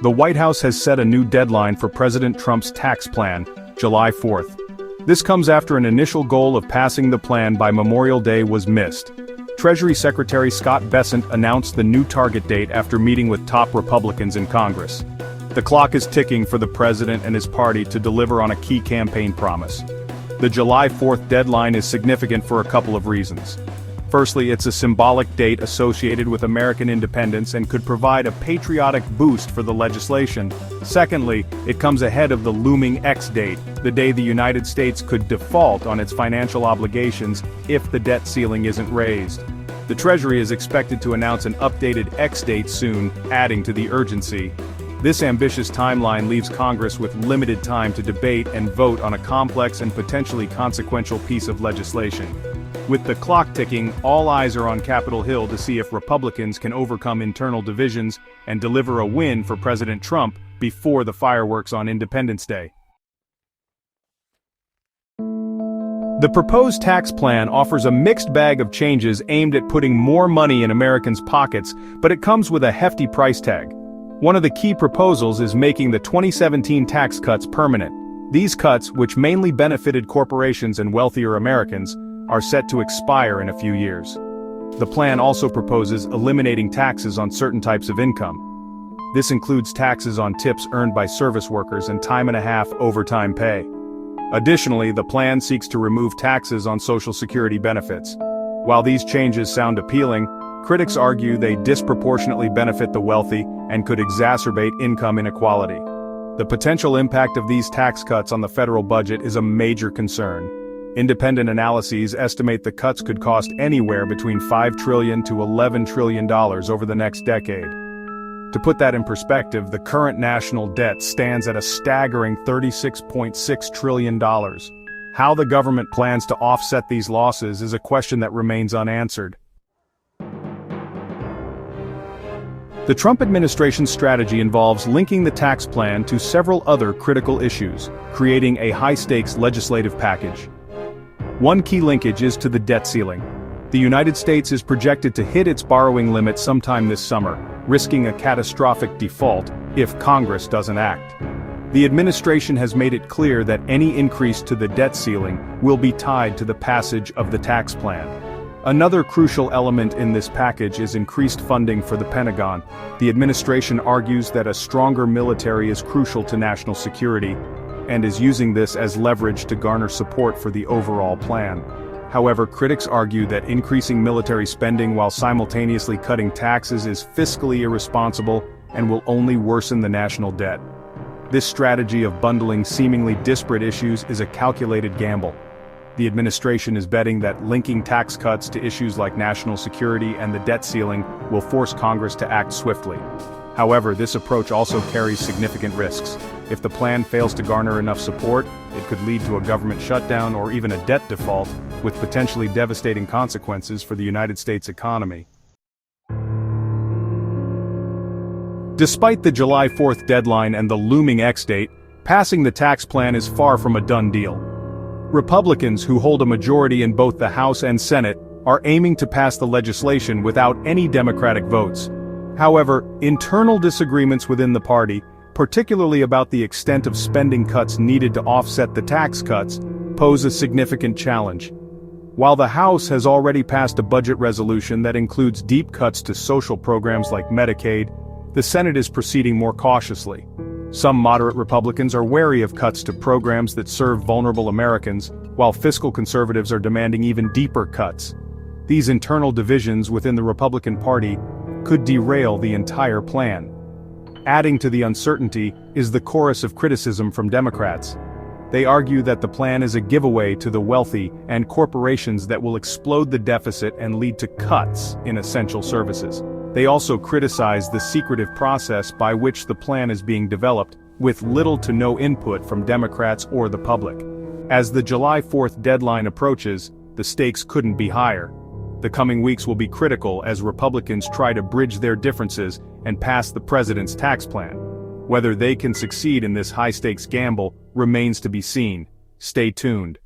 The White House has set a new deadline for President Trump's tax plan, July 4th. This comes after an initial goal of passing the plan by Memorial Day was missed. Treasury Secretary Scott Bessent announced the new target date after meeting with top Republicans in Congress. The clock is ticking for the president and his party to deliver on a key campaign promise. The July 4th deadline is significant for a couple of reasons. Firstly, it's a symbolic date associated with American independence and could provide a patriotic boost for the legislation. Secondly, it comes ahead of the looming X date, the day the United States could default on its financial obligations if the debt ceiling isn't raised. The Treasury is expected to announce an updated X date soon, adding to the urgency. This ambitious timeline leaves Congress with limited time to debate and vote on a complex and potentially consequential piece of legislation. With the clock ticking, all eyes are on Capitol Hill to see if Republicans can overcome internal divisions and deliver a win for President Trump before the fireworks on Independence Day. The proposed tax plan offers a mixed bag of changes aimed at putting more money in Americans' pockets, but it comes with a hefty price tag. One of the key proposals is making the 2017 tax cuts permanent. These cuts, which mainly benefited corporations and wealthier Americans, are set to expire in a few years. The plan also proposes eliminating taxes on certain types of income. This includes taxes on tips earned by service workers and time-and-a-half overtime pay. Additionally, the plan seeks to remove taxes on Social Security benefits. While these changes sound appealing, critics argue they disproportionately benefit the wealthy and could exacerbate income inequality. The potential impact of these tax cuts on the federal budget is a major concern. Independent analyses estimate the cuts could cost anywhere between $5 trillion to $11 trillion over the next decade. To put that in perspective, the current national debt stands at a staggering $36.6 trillion. How the government plans to offset these losses is a question that remains unanswered. The Trump administration's strategy involves linking the tax plan to several other critical issues, creating a high-stakes legislative package. One key linkage is to the debt ceiling. The United States is projected to hit its borrowing limit sometime this summer, risking a catastrophic default if Congress doesn't act. The administration has made it clear that any increase to the debt ceiling will be tied to the passage of the tax plan. Another crucial element in this package is increased funding for the Pentagon. The administration argues that a stronger military is crucial to national security, and is using this as leverage to garner support for the overall plan. However, critics argue that increasing military spending while simultaneously cutting taxes is fiscally irresponsible and will only worsen the national debt. This strategy of bundling seemingly disparate issues is a calculated gamble. The administration is betting that linking tax cuts to issues like national security and the debt ceiling will force Congress to act swiftly. However, this approach also carries significant risks. If the plan fails to garner enough support, it could lead to a government shutdown or even a debt default, with potentially devastating consequences for the United States economy. Despite the July 4th deadline and the looming X date, passing the tax plan is far from a done deal. Republicans, who hold a majority in both the House and Senate, are aiming to pass the legislation without any Democratic votes. However, internal disagreements within the party, particularly about the extent of spending cuts needed to offset the tax cuts, pose a significant challenge. While the House has already passed a budget resolution that includes deep cuts to social programs like Medicaid, the Senate is proceeding more cautiously. Some moderate Republicans are wary of cuts to programs that serve vulnerable Americans, while fiscal conservatives are demanding even deeper cuts. These internal divisions within the Republican Party could derail the entire plan. Adding to the uncertainty is the chorus of criticism from Democrats. They argue that the plan is a giveaway to the wealthy and corporations that will explode the deficit and lead to cuts in essential services. They also criticize the secretive process by which the plan is being developed, with little to no input from Democrats or the public. As the July 4th deadline approaches, the stakes couldn't be higher. The coming weeks will be critical as Republicans try to bridge their differences and pass the president's tax plan. Whether they can succeed in this high-stakes gamble remains to be seen. Stay tuned.